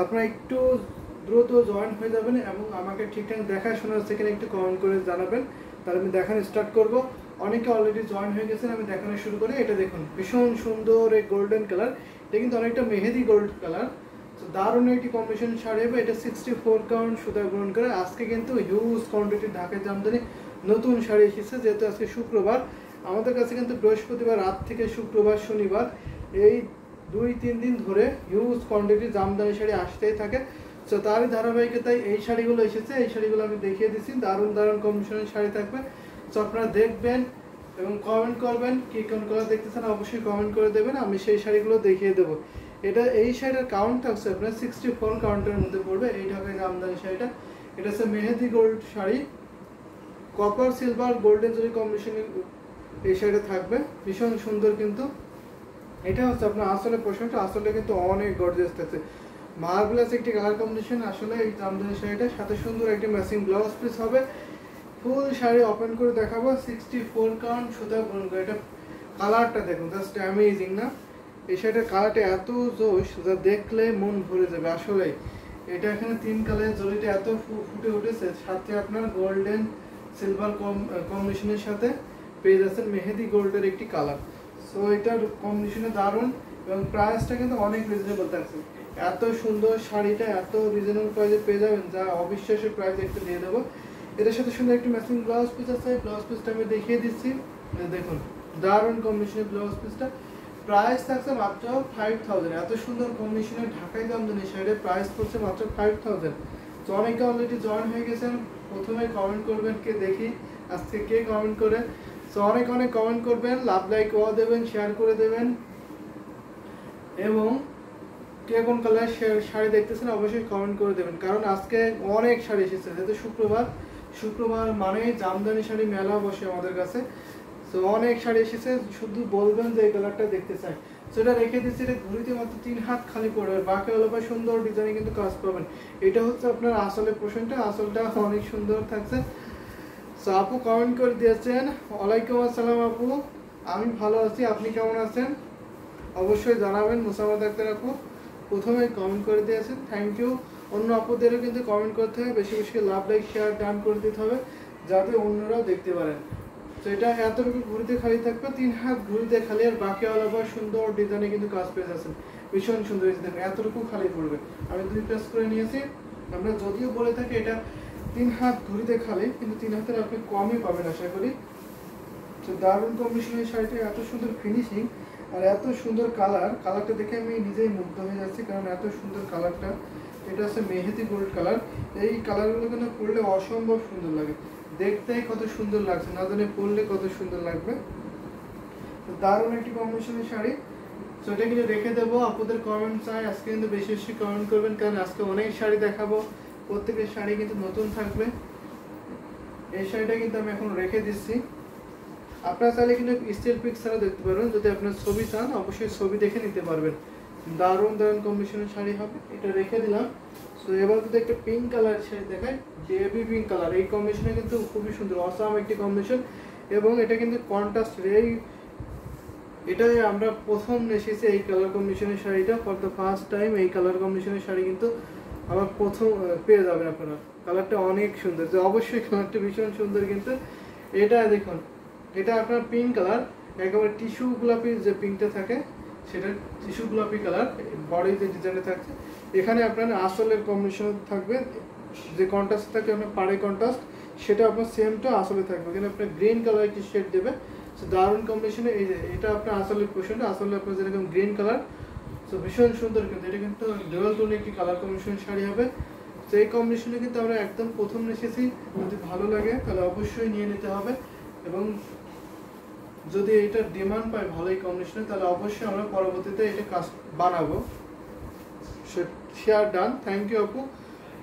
আপনারা একটু দ্রুত জয়েন হয়ে যাবেন এবং আমাকে ঠিকঠাক দেখাশোনার সেখানে একটু কমেন্ট করে জানাবেন, তাহলে আমি দেখানো স্টার্ট করব। অনেকে অলরেডি জয়েন হয়ে গেছেন, আমি দেখানো শুরু করি। এটা দেখুন ভীষণ সুন্দর এই গোল্ডেন কালার, এটা কিন্তু অনেকটা মেহেদি গোল্ড কালার। তো দারুণ একটি কম্বিনেশন শাড়ি হবে। এটা 64 কাউন্ট সুতা গ্রহণ করে। আজকে কিন্তু হিউজ কোয়ান্টিটি ঢাকায় জামদানি নতুন শাড়ি এসেছে, যেহেতু আজকে শুক্রবার। আমাদের কাছে কিন্তু বৃহস্পতিবার রাত থেকে শুক্রবার শনিবার এই 2-3 দিন ধরে হিউজ কোয়ান্টিটি জামদানি শাড়ি আসতেই থাকে। তো তারই ধারাবাহিকতায় এই শাড়িগুলো এসেছে। এই শাড়িগুলো আমি দেখিয়ে দিচ্ছি, দারুণ দারুণ কম্বিনেশনের শাড়ি থাকবে। তো আপনারা দেখবেন এবং কমেন্ট করবেন কি কোন কালার দেখতেছেন, অবশ্যই কমেন্ট করে দেবেন, আমি সেই শাড়িগুলো দেখিয়ে দেবো। এই শাড়ির কাউন্ট থাকছে আপনার 64 কাউন্টের মধ্যে পড়বে এই ঢাকায় জামদানি শাড়িটা। এটা হচ্ছে মেহেদি gold sari, copper silver golden zari কম্বিনেশনে এই শাড়িটা থাকবে, ভীষণ সুন্দর। কিন্তু এটা হচ্ছে আপনার আসলে পোশাকটা আসলে কিন্তু অনেক গর্জিয়াস থাকছে, মার্ভেলাস একটি কালার কম্বিনেশন। আসলে এই জামদানি শাড়িটার সাথে সুন্দর একটি ম্যাচিং ব্লাউজ পিস হবে। ফুল শাড়ি ওপেন করে দেখাবো, 64 কাউন্ট সুতা গ্রহণ করে। এটা কালারটা দেখুন, জাস্ট অ্যামেজিং না? এই শাড়িটার কালারটা এত জোশ যা দেখলে মন ভরে যাবে। আসলে এটা এখানে 3 কালারের জরিটা এত ফুটে উঠেছে, সাথে আপনার গোল্ডেন সিলভার কম্বিনেশনের সাথে পেয়ে যাচ্ছেন মেহেদি গোল্ডের একটি কালার। সো এটার কম্বিনেশনে দারুণ এবং প্রাইসটা কিন্তু অনেক রিজনেবল থাকছে। এত সুন্দর শাড়িটা এত রিজনেবল প্রাইসে পেয়ে যাবেন, যা অবিশ্বাস্য প্রাইস একটু দিয়ে দেবো। এটার সাথে সুন্দর একটি ম্যাচিং ব্লাউজ পিস আছে, ব্লাউজ পিসটা আমি দেখিয়ে দিচ্ছি। দেখুন দারুণ কম্বিনেশনের ব্লাউজ পিসটা, প্রাইস থাকছে মাত্র 5000। এত সুন্দর কম্বিনেশনের ঢাকাই জামদানি শাড়ির প্রাইস পড়ছে মাত্র 5000। তো অনেকে অলরেডি জয়েন হয়ে গেছেন, প্রথমে কমেন্ট করবেন কে দেখি আজকে কে কমেন্ট করে। তো অনেক অনেক কমেন্ট করবেন, লাভ লাইক ওয়া দেবেন, শেয়ার করে দেবেন, এবং কে কোন কালার শাড়ি দেখতেছেন অবশ্যই কমেন্ট করে দেবেন। কারণ আজকে অনেক শাড়ি এসেছে, যেহেতু শুক্রবার মানে জামদানি শাড়ি মেলা বসে আমাদের কাছে। তো অনেক শাড়ি এসেছে, শুধু বলবেন যে এই কালারটা দেখতে চাই। সেটা রেখে দিচ্ছি, এটা ঘুরিতে মাত্র 3 হাত খালি পড়বে, বাকি হলো সুন্দর ডিজাইনে কিন্তু কাজ পাবেন। এটা হচ্ছে আপনার আসলে পোর্শনটা, আসলটা অনেক সুন্দর থাকছে। সো আপু কমেন্ট করে দিয়েছেন, ওয়ালাইকুম আসসালাম আপু, আমি ভালো আছি, আপনি কেমন আছেন অবশ্যই জানাবেন। মুসাম্মদ আক্তার আপু প্রথমে কমেন্ট করে দিয়েছেন, থ্যাংক ইউ। অন্য আপুদেরও কিন্তু কমেন্ট করতে হবে, বেশি বেশি লাভ লাইক শেয়ার ডান করে দিতে হবে, যাতে অন্যরাও দেখতে পারেন। তো এটা এতটুকু ঘুরিতে খালি থাকবে, 3 হাত ঘুরিতে খালি, আর বাকি আলাদা সুন্দর ডিজাইনে কিন্তু কাজ পেয়ে যাচ্ছেন, ভীষণ সুন্দর। দেখেন এতটুকু খালি পড়বে, আমি 2 প্রেস করে নিয়েছি। আমরা যদিও বলে থাকি এটা 3 হাত ঘুরিতে খালি, কিন্তু 3 হাতের আপনি কমই পাবেন আশা করি। তো দারুণ কম্বিনেশনের শাড়িটা, এত সুন্দর ফিনিশিং আর এত সুন্দর কালারটা দেখে আমি নিজেই মুগ্ধ হয়ে যাচ্ছি, কারণ এত সুন্দর কালারটা। এটা হচ্ছে মেহেদি গোল্ড কালার। এই কালারগুলো কিন্তু পরলে অসম্ভব সুন্দর লাগে, দেখতেই কত সুন্দর লাগছে, না জানি পরলে কত সুন্দর লাগবে। তো দারুণ একটি কম্বিনেশনের শাড়ি। তো এটা কিন্তু রেখে দেবো, আপনাদের কমেন্ট চাই আজকে, কিন্তু বেশি বেশি কমেন্ট করবেন, কারণ আজকে অনেক শাড়ি দেখাবো, প্রত্যেকের শাড়ি কিন্তু নতুন থাকবে। এই শাড়িটা কিন্তু আমি এখন রেখে দিচ্ছি। আপনারা চাইলে কিন্তু স্টিল পিকচারও দেখতে পারবেন, যদি আপনার ছবি চান অবশ্যই ছবি দেখে নিতে পারবেন। দারুণ দারুণ কম্বিনেশনের শাড়ি হবে, এটা রেখে দিলাম। তো এবার যদি একটা পিঙ্ক কালার শাড়ি দেখায়, বেবি পিঙ্ক কালার, এই কম্বিনেশনে কিন্তু খুবই সুন্দর, অসাম একটি কম্বিনেশন। এবং এটা কিন্তু কন্ট্রাস্ট, এটাই আমরা প্রথম এসেছি এই কালার কম্বিনেশনের শাড়িটা, ফর দ্য ফার্স্ট টাইম এই কালার কম্বিনেশনের শাড়ি কিন্তু আবার প্রথম পেয়ে যাবেন আপনারা। কালারটা অনেক সুন্দর, যে অবশ্যই কালারটা ভীষণ সুন্দর। কিন্তু এটা দেখুন, এটা আপনার পিঙ্ক কালার, একেবারে টিস্যু গোলাপি যে পিঙ্কটা থাকে সেটা টিস্যু গোলাপি কালার, বডিতে ডিজাইনে থাকছে। এখানে আপনার আসলের কম্বিনেশন থাকবে, যে কন্ট্রাস্ট থাকে আপনার পাড়ে কন্ট্রাস্ট, সেটা আপনার সেমটা আসলে থাকবে। এখানে আপনার গ্রিন কালার একটি শেড দেবে, সো দারুণ কম্বিনেশনে। এই যে এটা আপনার আসলের পোর্শনটা, আসলে আপনার যেরকম গ্রিন কালার, সো ভীষণ সুন্দর। কিন্তু এটা কিন্তু ডুয়াল টোন একটি কালার কম্বিনেশন শাড়ি হবে। তো এই কম্বিনেশনে কিন্তু আমরা একদম প্রথম এসেছি, যদি ভালো লাগে তাহলে অবশ্যই নিয়ে নিতে হবে। এবং যদি এটা ডিমান্ড পায় ভালো এই কম্বিনেশনে, তাহলে অবশ্যই আমরা পরবর্তীতে এটা কাজ বানাবো। শেয়ার ডান, থ্যাংক ইউ আপু।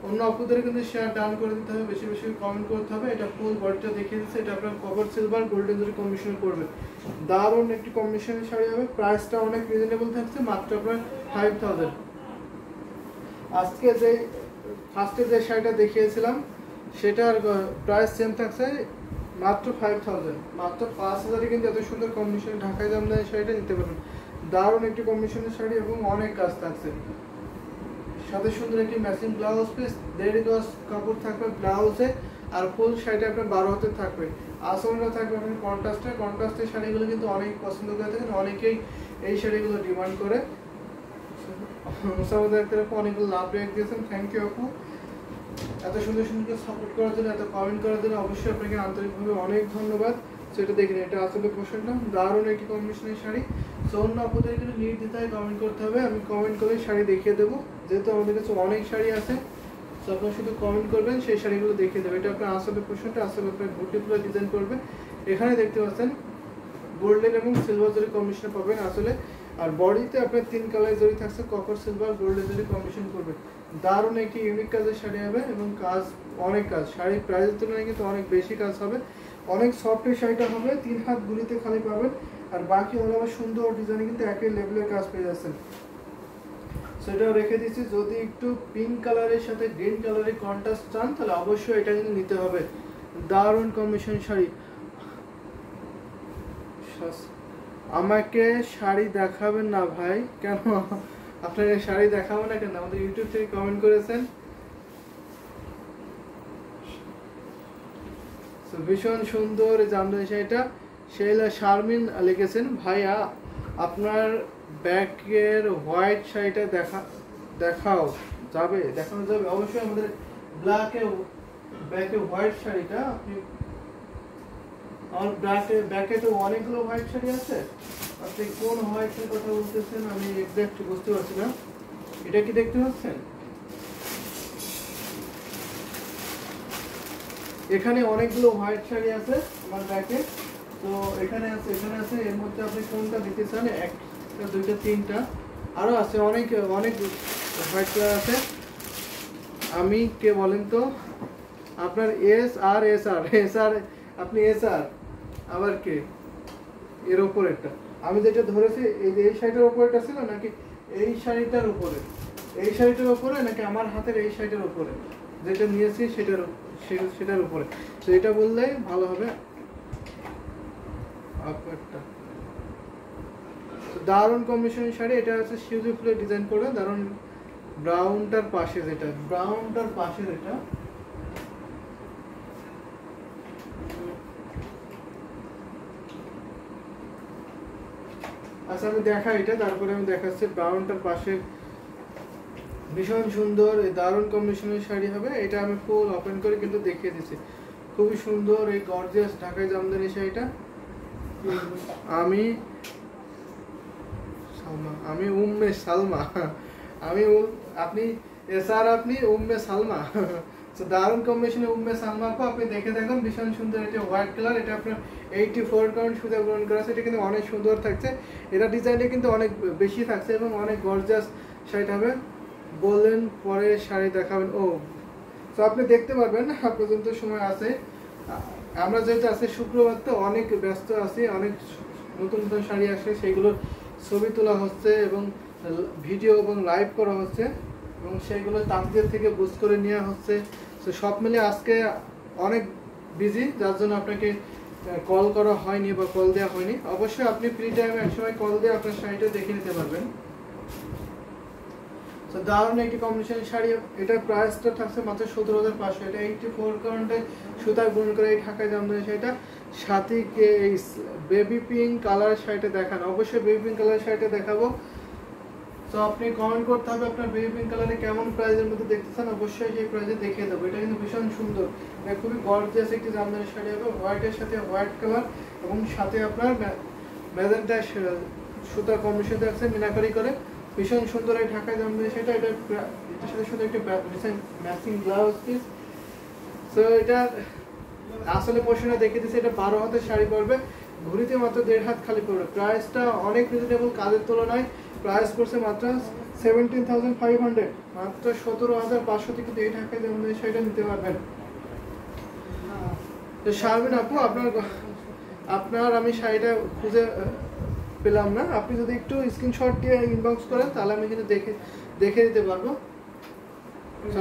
অন্য আপুদের কিন্তু শেয়ার ডান করে দিতে হবে, বেশি বেশি কমেন্ট করতে হবে। এটা ফুল বডিটা দেখিয়ে দিচ্ছে, এটা আপনার কভার সিলভার গোল্ডেন জরি কম্বিনেশন করবে, দারুণ একটি কম্বিনেশনের শাড়ি হবে। প্রাইসটা অনেক রিজনেবল থাকছে, মাত্র আপনার 5000। আজকে যে ফার্স্টে যে শাড়িটা দেখিয়েছিলাম সেটার প্রাইস সেম থাকছে, মাত্র 5000, মাত্র 5000-এ কিন্তু এত সুন্দর কম্বিনেশন ঢাকায় জামদানি শাড়িটা নিতে পারবেন। দারুণ একটি কম্বিনেশনের শাড়ি এবং অনেক কাজ থাকছে, সাথে সুন্দর একটি ম্যাচিং ব্লাউজ পিস, 1.5 গজ কাপড় থাকবে ব্লাউজে, আর ফুল শাড়িটা আপনার 12 হাতে থাকবে। আসলটা থাকবে আপনার কন্ট্রাস্টের শাড়িগুলো কিন্তু অনেক পছন্দ করে থাকেন, অনেকেই এই শাড়িগুলো ডিমান্ড করে। মুসাফা আক্তার আপু অনেকগুলো লাভ রেক দিয়েছেন, থ্যাংক ইউ আপু। এত সুন্দর সুন্দর সাপোর্ট করার জন্য, এত কমেন্ট করার জন্য অবশ্যই আপনাকে আন্তরিকভাবে অনেক ধন্যবাদ। সেটা দেখেন, এটা আসলে পোশাকটা দারুণ একটি কম্বিনেশনের শাড়ি। সো অন্য আপনাদের কিন্তু নির্দ্বিধায় কমেন্ট করতে হবে, আমি কমেন্ট করে শাড়ি দেখিয়ে দেবো, যেহেতু আমাদের কাছে অনেক শাড়ি আছে। তো আপনারা শুধু কমেন্ট করবেন, সেই শাড়িগুলো দেখিয়ে দেবে। এটা আপনার আসলে পোশাকটা, আসলে আপনার বুটিগুলো ডিজাইন করবে। এখানে দেখতে পাচ্ছেন গোল্ডেন এবং সিলভার জরি কম্বিনেশন পাবেন আসলে। আর বডিতে আপনার 3 কালার জরি থাকছে, কপার সিলভার গোল্ডেন জরি কম্বিনেশন করবে। দারুণ একটি ইউনিক কাজের শাড়ি হবে এবং কাজ অনেক কাজ, শাড়ির প্রাইসের তুলনায় কিন্তু অনেক বেশি কাজ হবে। অনেক সফট এই শাড়িটা হবে, 3 হাত গুলিতে খালি পাবেন। আর বাকি হলো আবার সুন্দর ডিজাইনে কিন্তু একই লেভেলের কাজ পেয়ে যাচ্ছেন। সেটাও রেখে দিচ্ছি। যদি একটু পিঙ্ক কালারের সাথে গ্রিন কালারের কন্ট্রাস্ট চান তাহলে অবশ্যই এটা কিন্তু নিতে হবে। দারুণ কম্বিনেশন শাড়ি। আমাকে শাড়ি দেখাবেন না ভাই? কেন আপনাকে শাড়ি দেখাবো না কেন? আমাদের ইউটিউব থেকে কমেন্ট করেছেন। ভীষণ সুন্দর জামদানি শাড়িটা শেলা শারমিন লিখেছেন, ভাইয়া আপনার ব্যাকের হোয়াইট শাড়িটা দেখাও যাবে? দেখানো যাবে অবশ্যই। আমাদের ব্যাকে হোয়াইট শাড়িটা আপনি, আমার ব্যাকে তো অনেকগুলো হোয়াইট শাড়ি আছে, আপনি কোন হোয়াইটের কথা বলতেছেন আমি এক্সাক্ট বুঝতে পারছি না। এটা কি দেখতে পাচ্ছেন? এখানে অনেকগুলো হোয়াইট শাড়ি আছে আমার ব্যাকে। তো এখানে আছে, এর মধ্যে আপনি কোনটা দিতে চান? একটা, দুইটা, তিনটা, আরো আছে অনেক অনেক হোয়াইট কালার আছে। আমি কে বলেন তো? আপনার এস আর আপনি এস আর আবার কে? এর ওপর একটা আমি যেটা ধরেছি, এই যে এই শাড়িটার উপরেটা ছিল নাকি এই শাড়িটার উপরে? এই শাড়িটার উপরে নাকি আমার হাতের এই শাড়িটার উপরে যেটা নিয়েছি সেটার উপরে? তো এটা বললেই ভালো হবে। দারুণ কম্বিনেশনের শাড়ি। এটা হচ্ছে শিউলি ফুলের ডিজাইন করে, দারুণ ব্রাউনটার পাশে যেটা আচ্ছা আমি দেখাই এটা, তারপরে আমি দেখাচ্ছি ব্রাউনটার পাশে। ভীষণ সুন্দর এই দারুণ কম্বিনেশনের শাড়ি হবে। এটা আমি ফুল ওপেন করে কিন্তু দেখিয়ে দিচ্ছি। খুবই সুন্দর এই গর্জিয়াস ঢাকাই জামদানি শাড়িটা। আমি উম্মে সালমা, আপনি এসআর, আপনি উম্মে সালমা। তো দারুণ কম্বিনেশনে উম্মে সালমা আপু, আপনি দেখে দেখুন ভীষণ সুন্দর। এটা হোয়াইট কালার, এটা আপনার 84 কাউন্ট সুতা গ্রহণ করা আছে। এটা কিন্তু অনেক সুন্দর থাকছে, এটা ডিজাইনটা কিন্তু অনেক বেশি থাকছে এবং অনেক গর্জিয়াস শাড়িটা হবে। বললেন পরে শাড়ি দেখাবেন। ও তো আপনি দেখতে পারবেন, পর্যন্ত সময় আছে। আমরা যেহেতু আছে শুক্রবার, তো অনেক ব্যস্ত আছি, অনেক নতুন নতুন শাড়ি আসে, সেইগুলোর ছবি তোলা হচ্ছে এবং ভিডিও এবং লাইভ করা হচ্ছে এবং সেইগুলো তাকদির থেকে বুঝ করে নেওয়া হচ্ছে। তো সব মিলে আজকে অনেক বিজি, যার জন্য আপনাকে কল করা হয়নি বা কল দেওয়া হয়নি। অবশ্যই আপনি ফ্রি টাইমে একসময় কল দিয়ে আপনার শাড়িটা দেখে নিতে পারবেন। তো দারুণ একটি কম্বিনেশনের শাড়ি। এটার প্রাইসটা থাকছে মাত্র 17,500। এটা 84 কাউন্টে সুতায় বুনন করে এই ঢাকাই জামদানি শাড়িটা। সাথে এই বেবি পিঙ্ক কালার শাড়িটা দেখান, অবশ্যই বেবি পিঙ্ক কালার শাড়িটা দেখাবো। তো আপনি কমেন্ট করতে হবে আপনার বেবি পিঙ্ক কালারে কেমন প্রাইসের মধ্যে দেখতে চান, অবশ্যই সেই প্রাইসে দেখিয়ে দেবো। এটা কিন্তু ভীষণ সুন্দর, এটা খুবই গর্জিয়াস একটি জামদানি শাড়ি হবে। হোয়াইটের সাথে হোয়াইট কালার এবং সাথে আপনার ম্যাজেন্টা সুতার কম্বিনেশন আছে মিনাকারি করে। ভীষণ সুন্দর এই ঢাকায় জামদানি শাড়িটা। এটার সাথে সাথে একটা ম্যাচিং ব্লাউজ পিস। তো এটা আসলে পোর্শনে দেখে দিচ্ছে, এটা 12 হাতের শাড়ি পড়বে, ঘুরিতে মাত্র 1.5 হাত খালি পড়বে। প্রাইসটা অনেক রিজনেবল কাজের তুলনায়। প্রাইস পড়ছে মাত্র 17,500, মাত্র 17,500 থেকে এই ঢাকায় জামদানি শাড়িটা নিতে পারবেন। তো শারমিন আপু, আপনার আমি শাড়িটা খুঁজে পেলাম না, আপনি যদি একটু স্ক্রিনশট দিয়ে ইনবক্স করেন তাহলে আমি কিন্তু দেখে দিতে পারবো।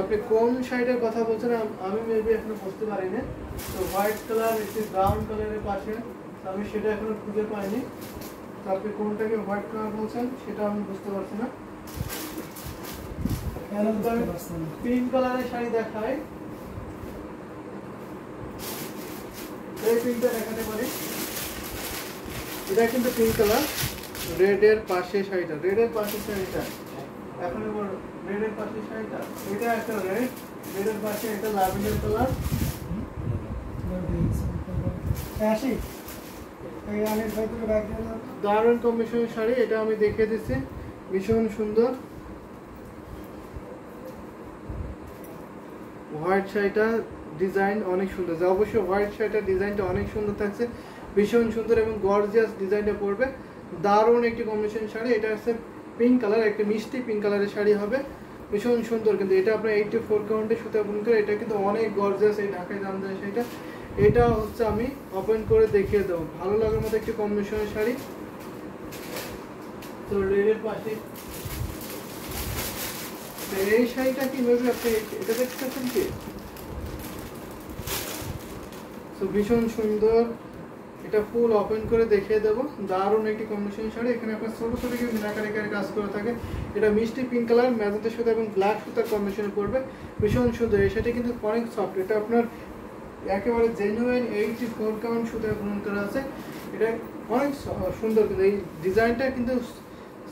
আপনি কোন শাড়িটার কথা বলছেন আমি মেবি এখনো বুঝতে পারিনি। তো হোয়াইট কালার একটি ব্রাউন কালারের পাশে, আমি সেটা এখনো খুঁজে পাইনি। তো আপনি কোনটাকে হোয়াইট কালার বলছেন সেটা আমি বুঝতে পারছি না। পিঙ্ক কালারের শাড়ি দেখায়, এই পিঙ্কটা দেখাতে পারি। এটা কিন্তু পিঙ্ক কালার, রেডের পাশে শাড়িটা, রেডের পাশে শাড়িটা এখন রেডের পাশে শাড়িটা, এটা একটা রেড, রেডের পাশে এটা ল্যাভেন্ডার কালার। দারুণ কম্বিনেশনের শাড়ি, এটা আমি দেখিয়ে দিচ্ছি, ভীষণ সুন্দর। হোয়াইট শাড়িটা ডিজাইন অনেক সুন্দর, অবশ্যই হোয়াইট শাড়িটার ডিজাইনটা অনেক সুন্দর থাকছে, ভীষণ সুন্দর এবং গর্জিয়াস ডিজাইনটা পড়বে। দারুণ একটি কম্বিনেশন শাড়ি, এটা হচ্ছে পিঙ্ক কালার, একটা মিষ্টি পিঙ্ক কালারের শাড়ি হবে, ভীষণ সুন্দর। কিন্তু এটা আপনার 84 কাউন্টে সুতা বুন করে, এটা কিন্তু অনেক গর্জিয়াস এই ঢাকায় জামদানি শাড়িটা। এটা হচ্ছে আমি ওপেন করে দেখিয়ে দেবো, ভালো লাগার মতো একটি কম্বিনেশনের শাড়ি। তো রেডের পাশে এই শাড়িটা কি মেবি আপনি এটা দেখতে পাচ্ছেন কি, তো ভীষণ সুন্দর, এটা ফুল ওপেন করে দেখিয়ে দেবো। দারুণ একটি কম্বিনেশন শাড়ি, এখানে আপনার ছোট ছোট কিছু মিনাকারি কাজ করে থাকে। এটা মিষ্টি পিঙ্ক কালার, ম্যাজেন্টা সুতা এবং ব্ল্যাক সুতার কম্বিনেশন করবে, ভীষণ সুন্দর। এই শাড়িটা কিন্তু অনেক সফট, এটা আপনার একেবারে জেনুইন 84 কাউন্ট সুতায় বুনন করা আছে, এটা অনেক সুন্দর। কিন্তু এই ডিজাইনটা কিন্তু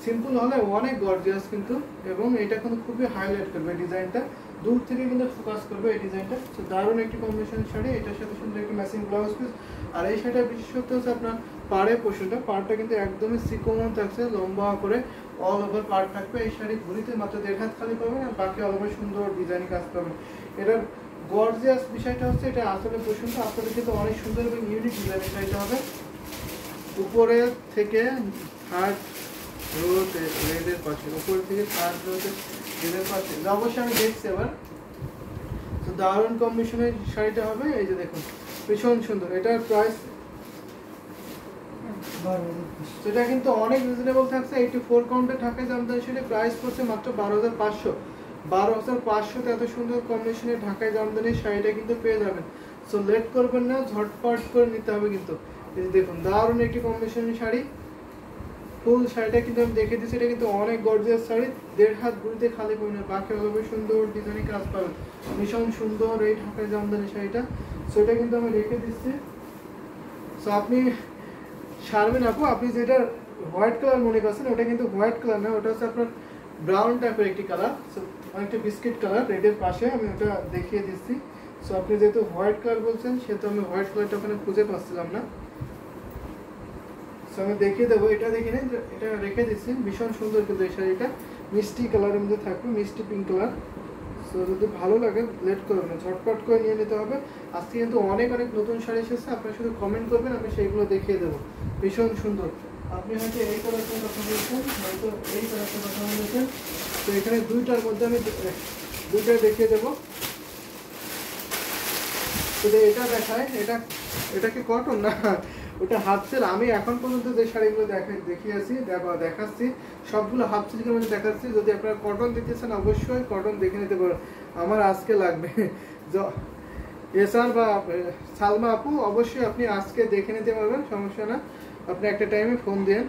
সিম্পল হলে অনেক গর্জিয়াস কিন্তু, এবং এটা কিন্তু খুবই হাইলাইট করবে ডিজাইনটা, দূর থেকে কিন্তু ফোকাস করবে এই ডিজাইনটা। তো দারুণ একটি কম্বিনেশন শাড়ি, এটার সাথে সুন্দর একটি ম্যাচিং ব্লাউজ পিস। আর এই শাড়িটার বিশেষত্ব হচ্ছে আপনার পাড়ের পোর্শনটা, পাড়টা কিন্তু একদমই সিকোমন থাকছে, লম্বা করে অল ওভার পাড় থাকবে। এই শাড়ি ঘুরিতে মাত্র 1.5 হাত খালি পাবেন, আর বাকি অল ওভার সুন্দর ডিজাইন কাজ পাবেন। এটার গর্জিয়াস বিষয়টা হচ্ছে এটা আসলে পোর্শনটা আসলে কিন্তু অনেক সুন্দর এবং ইউনিক ডিজাইনের শাড়িটা হবে। উপরে থেকে থার্ড রোতে রেডের পাশে, উপর থেকে থার্ড রোতে রেডের পাশে, অবশ্যই আমি দেখছি এবার। তো দারুণ কম্বিনেশনের শাড়িটা হবে, এই যে দেখুন ভীষণ সুন্দর। এটার প্রাইস সেটা কিন্তু অনেক রিজনেবল থাকছে, 84 কাউন্টে ঢাকায় জামদানি শাড়ি প্রাইস পড়ছে মাত্র 12,500। 12,500 এত সুন্দর কম্বিনেশনের ঢাকায় জামদানি শাড়িটা কিন্তু পেয়ে যাবেন। সো লেট করবেন না, ঝটপট করে নিতে হবে কিন্তু। এই দেখুন দারুণ একটি কম্বিনেশনের শাড়ি, ফুল শাড়িটা কিন্তু আমি দেখে দিচ্ছি, এটা কিন্তু অনেক গর্জিয়াস শাড়ি, 1.5 হাত ঘুরিতে খালি পড়ে না, বাকি অলবে সুন্দর ডিজাইনের কাজ পাবেন, ভীষণ সুন্দর এই ঢাকায় জামদানি শাড়িটা। সো এটা কিন্তু আমি রেখে দিচ্ছি। সো আপনি শারমিন আপু, আপনি যেটা হোয়াইট কালার মনে করছেন ওটা কিন্তু হোয়াইট কালার না, ওটা হচ্ছে আপনার ব্রাউন টাইপের একটি কালার, সো অনেকটা বিস্কিট কালার, রেডের পাশে আমি ওটা দেখিয়ে দিচ্ছি। সো আপনি যেহেতু হোয়াইট কালার বলছেন, সেহেতু আমি হোয়াইট কালারটা ওখানে খুঁজে পাচ্ছিলাম না, সো আমি দেখিয়ে দেবো। এটা দেখে নিন, এটা রেখে দিচ্ছি, ভীষণ সুন্দর কিন্তু এই শাড়িটা মিষ্টি কালারের মধ্যে থাকবে, মিষ্টি পিঙ্ক কালার। সো যদি ভালো লাগে লেট করবেন না, ঝটপট করে নিয়ে নিতে হবে। আজকে কিন্তু অনেক নতুন শাড়ি এসেছে, আপনারা শুধু কমেন্ট করবেন, আমি সেইগুলো দেখিয়ে দেবো, ভীষণ সুন্দর। আপনি হয়তো এই কালারটার কথা বলছেন, হয়তো এই কালারটার কথা বলেছেন, তো এখানে দুইটার মধ্যে আমি দুইটাই দেখিয়ে দেবো। তো এটা দেখায়, এটা কি কটন না, ওটা হাফ সিল্ক। আমি এখন পর্যন্ত যে শাড়িগুলো দেখাচ্ছি সবগুলো হাফ সিল্কের মধ্যে দেখাচ্ছি। যদি আপনারা কটন দিতেছেন অবশ্যই কটন দেখে নিতে পারেন, আমার আজকে লাগবে। এসার বা সালমা আপু, অবশ্যই আপনি আজকে দেখে নিতে পারবেন, সমস্যা না, আপনি একটা টাইমে ফোন দেন।